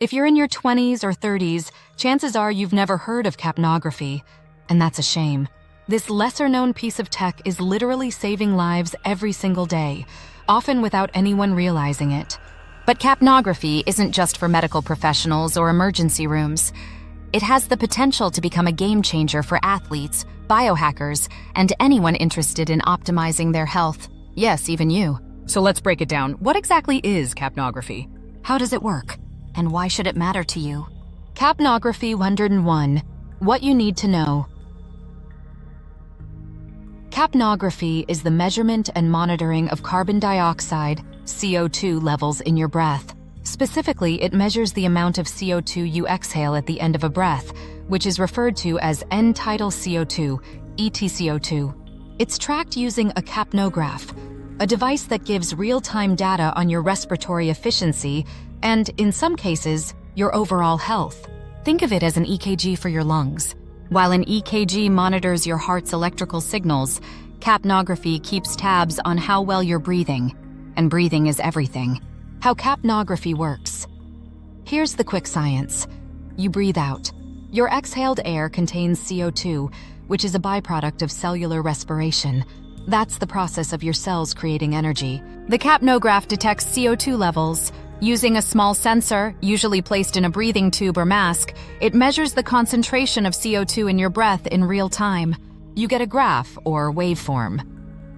If you're in your 20s or 30s, chances are you've never heard of capnography, and that's a shame. This lesser-known piece of tech is literally saving lives every single day, often without anyone realizing it. But capnography isn't just for medical professionals or emergency rooms. It has the potential to become a game changer for athletes, biohackers, and anyone interested in optimizing their health. Yes, even you. So let's break it down. What exactly is capnography? How does it work? And why should it matter to you? Capnography 101. What you need to know. Capnography is the measurement and monitoring of carbon dioxide, CO2 levels in your breath. Specifically, it measures the amount of CO2 you exhale at the end of a breath, which is referred to as end-tidal CO2, EtCO2. It's tracked using a capnograph, a device that gives real-time data on your respiratory efficiency and, in some cases, your overall health. Think of it as an EKG for your lungs. While an EKG monitors your heart's electrical signals, capnography keeps tabs on how well you're breathing. And breathing is everything. How capnography works. Here's the quick science. You breathe out. Your exhaled air contains CO2, which is a byproduct of cellular respiration. That's the process of your cells creating energy. The capnograph detects CO2 levels. Using a small sensor, usually placed in a breathing tube or mask, it measures the concentration of CO2 in your breath in real time. You get a graph, or waveform.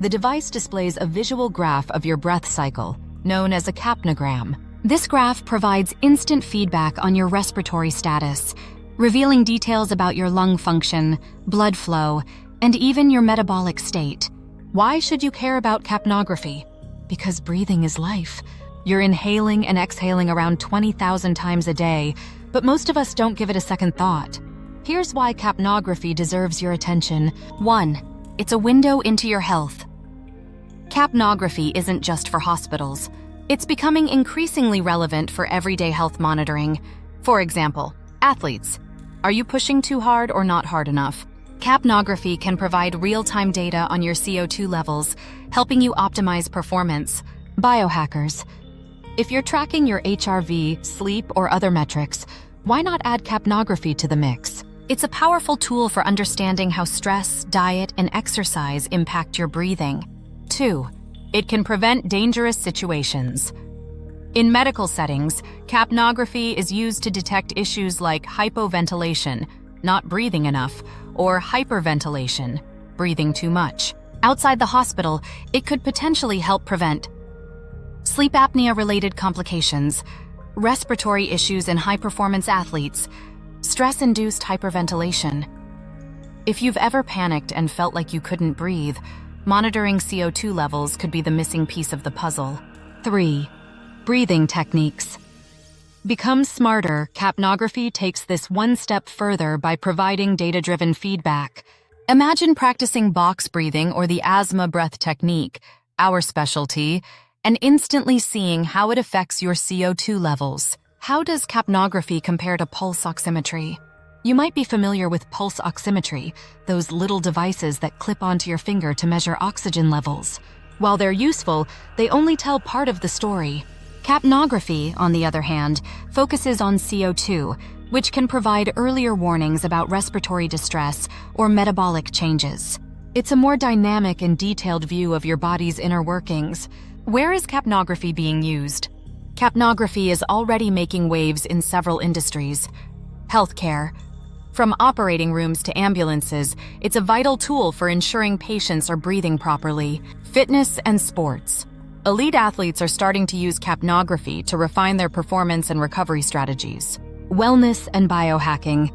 The device displays a visual graph of your breath cycle, known as a capnogram. This graph provides instant feedback on your respiratory status, revealing details about your lung function, blood flow, and even your metabolic state. Why should you care about capnography? Because breathing is life. You're inhaling and exhaling around 20,000 times a day, but most of us don't give it a second thought. Here's why capnography deserves your attention. 1. It's a window into your health. Capnography isn't just for hospitals. It's becoming increasingly relevant for everyday health monitoring. For example, athletes. Are you pushing too hard or not hard enough? Capnography can provide real-time data on your CO2 levels, helping you optimize performance. Biohackers. If you're tracking your HRV, sleep, or other metrics, why not add capnography to the mix? It's a powerful tool for understanding how stress, diet, and exercise impact your breathing. 2. It can prevent dangerous situations. In medical settings, capnography is used to detect issues like hypoventilation, not breathing enough, or hyperventilation, breathing too much. Outside the hospital, it could potentially help prevent sleep apnea-related complications, respiratory issues in high-performance athletes, stress-induced hyperventilation. If you've ever panicked and felt like you couldn't breathe, monitoring CO2 levels could be the missing piece of the puzzle. 3. Breathing techniques. Become smarter, capnography takes this one step further by providing data-driven feedback. Imagine practicing box breathing or the asthma breath technique, our specialty, and instantly seeing how it affects your CO2 levels. How does capnography compare to pulse oximetry? You might be familiar with pulse oximetry, those little devices that clip onto your finger to measure oxygen levels. While they're useful, they only tell part of the story. Capnography, on the other hand, focuses on CO2, which can provide earlier warnings about respiratory distress or metabolic changes. It's a more dynamic and detailed view of your body's inner workings. Where is capnography being used? Capnography is already making waves in several industries. Healthcare. From operating rooms to ambulances, it's a vital tool for ensuring patients are breathing properly. Fitness and sports. Elite athletes are starting to use capnography to refine their performance and recovery strategies. Wellness and biohacking.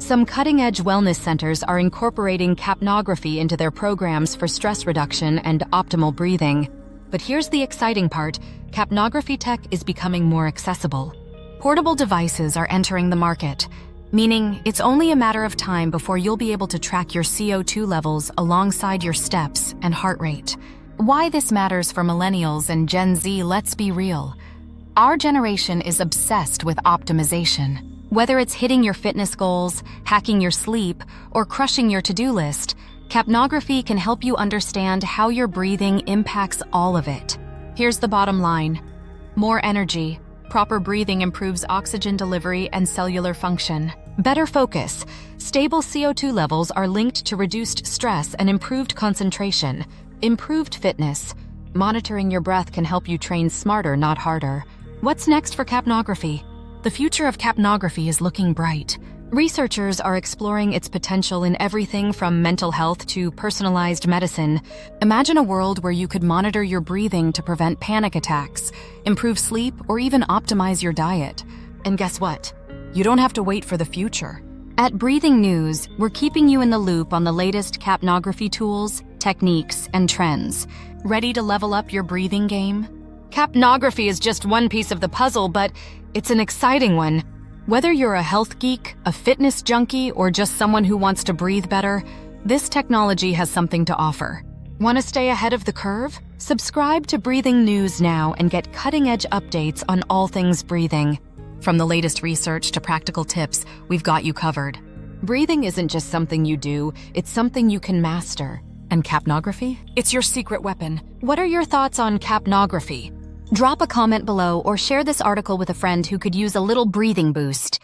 Some cutting-edge wellness centers are incorporating capnography into their programs for stress reduction and optimal breathing. But here's the exciting part: capnography tech is becoming more accessible. Portable devices are entering the market, meaning it's only a matter of time before you'll be able to track your CO2 levels alongside your steps and heart rate. Why this matters for millennials and Gen Z, let's be real. Our generation is obsessed with optimization. Whether it's hitting your fitness goals, hacking your sleep, or crushing your to-do list, capnography can help you understand how your breathing impacts all of it. Here's the bottom line: more energy, Proper breathing improves oxygen delivery and cellular function. Better focus. Stable CO2 levels are linked to reduced stress and improved concentration. Improved fitness. Monitoring your breath can help you train smarter, not harder. What's next for capnography? The future of capnography is looking bright. Researchers are exploring its potential in everything from mental health to personalized medicine. Imagine a world where you could monitor your breathing to prevent panic attacks, improve sleep, or even optimize your diet. And guess what? You don't have to wait for the future. At Breathing News, we're keeping you in the loop on the latest capnography tools, techniques, and trends. Ready to level up your breathing game? Capnography is just one piece of the puzzle, but it's an exciting one. Whether you're a health geek, a fitness junkie, or just someone who wants to breathe better, this technology has something to offer. Want to stay ahead of the curve? Subscribe to Breathing News now and get cutting-edge updates on all things breathing. From the latest research to practical tips, we've got you covered. Breathing isn't just something you do, it's something you can master. And capnography? It's your secret weapon. What are your thoughts on capnography? Drop a comment below or share this article with a friend who could use a little breathing boost.